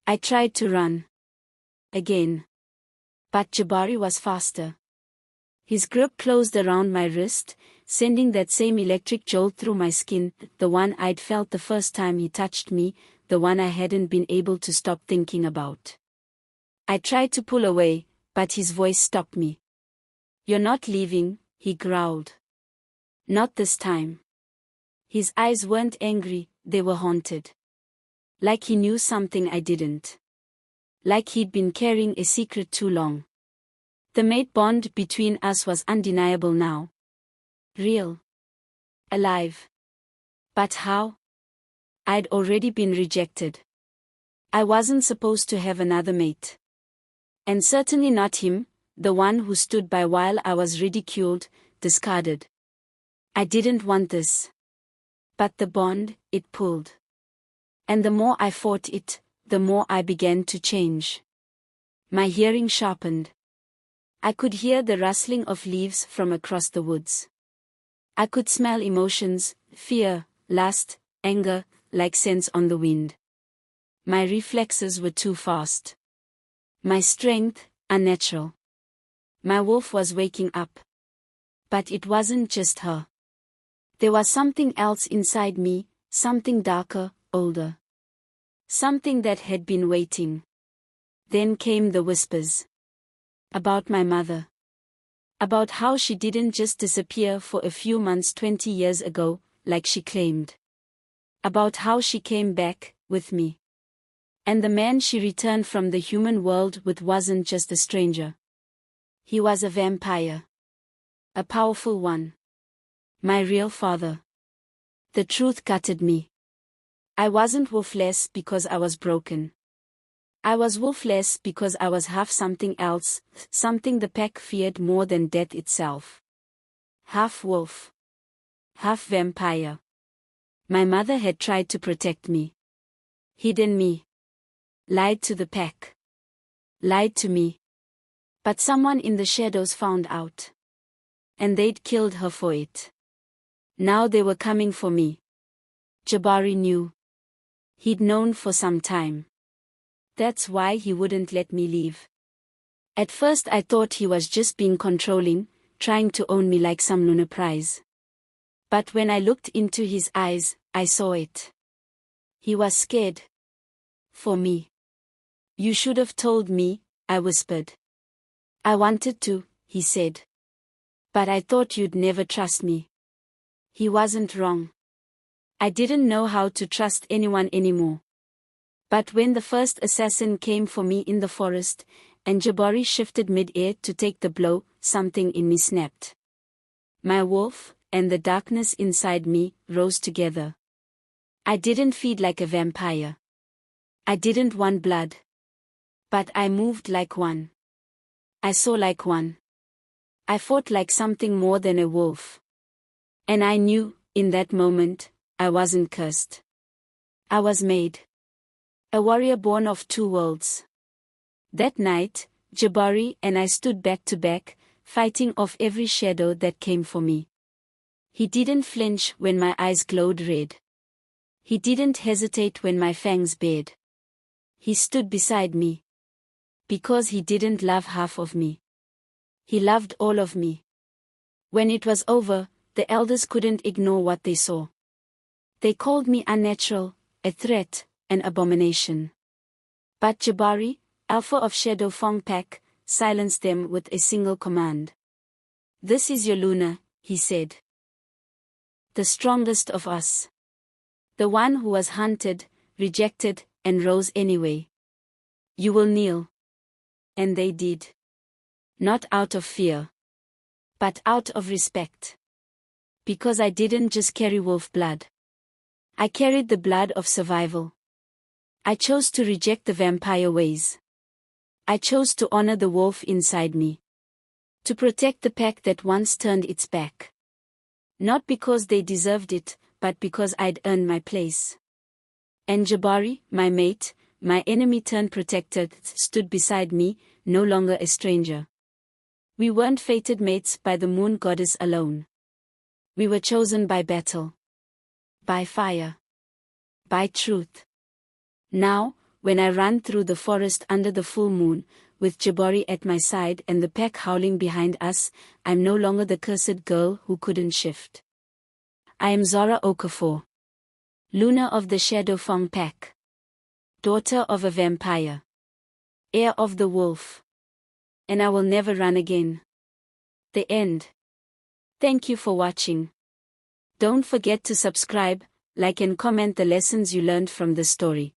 I tried to run. Again. But Jabari was faster. His grip closed around my wrist, sending that same electric jolt through my skin, the one I'd felt the first time he touched me, the one I hadn't been able to stop thinking about. I tried to pull away, but his voice stopped me. "You're not leaving," he growled. "Not this time." His eyes weren't angry, they were haunted. Like he knew something I didn't. Like he'd been carrying a secret too long. The mate bond between us was undeniable now. Real. Alive. But how? I'd already been rejected. I wasn't supposed to have another mate. And certainly not him, the one who stood by while I was ridiculed, discarded. I didn't want this. But the bond, it pulled. And the more I fought it, the more I began to change. My hearing sharpened. I could hear the rustling of leaves from across the woods. I could smell emotions, fear, lust, anger, like scents on the wind. My reflexes were too fast. My strength, unnatural. My wolf was waking up. But it wasn't just her. There was something else inside me, something darker, older. Something that had been waiting. Then came the whispers. About my mother. About how she didn't just disappear for a few months 20 years ago, like she claimed. About how she came back, with me. And the man she returned from the human world with wasn't just a stranger. He was a vampire. A powerful one. My real father. The truth gutted me. I wasn't wolfless because I was broken. I was wolfless because I was half something else, something the pack feared more than death itself. Half wolf. Half vampire. My mother had tried to protect me. Hidden me. Lied to the pack. Lied to me. But someone in the shadows found out. And they'd killed her for it. Now they were coming for me. Jabari knew. He'd known for some time. That's why he wouldn't let me leave. At first I thought he was just being controlling, trying to own me like some lunar prize. But when I looked into his eyes, I saw it. He was scared. For me. "You should have told me," I whispered. "I wanted to," he said. "But I thought you'd never trust me." He wasn't wrong. I didn't know how to trust anyone anymore. But when the first assassin came for me in the forest, and Jabari shifted mid-air to take the blow, something in me snapped. My wolf, and the darkness inside me, rose together. I didn't feed like a vampire. I didn't want blood. But I moved like one. I saw like one. I fought like something more than a wolf. And I knew, in that moment, I wasn't cursed. I was made. A warrior born of two worlds. That night, Jabari and I stood back to back, fighting off every shadow that came for me. He didn't flinch when my eyes glowed red. He didn't hesitate when my fangs bared. He stood beside me. Because he didn't love half of me. He loved all of me. When it was over, the elders couldn't ignore what they saw. They called me unnatural, a threat, an abomination. But Jabari, Alpha of Shadow Fong Pack, silenced them with a single command. "This is your Luna," he said. "The strongest of us. The one who was hunted, rejected, and rose anyway. You will kneel." And they did. Not out of fear. But out of respect. Because I didn't just carry wolf blood. I carried the blood of survival. I chose to reject the vampire ways. I chose to honor the wolf inside me. To protect the pack that once turned its back. Not because they deserved it, but because I'd earned my place. And Jabari, my mate, my enemy turned protector, stood beside me, no longer a stranger. We weren't fated mates by the moon goddess alone. We were chosen by battle. By fire. By truth. Now, when I run through the forest under the full moon, with Jabari at my side and the pack howling behind us, I'm no longer the cursed girl who couldn't shift. I am Zora Okafor, Luna of the Shadowfang pack, daughter of a vampire, heir of the wolf. And I will never run again. The end. Thank you for watching. Don't forget to subscribe, like and comment the lessons you learned from the story.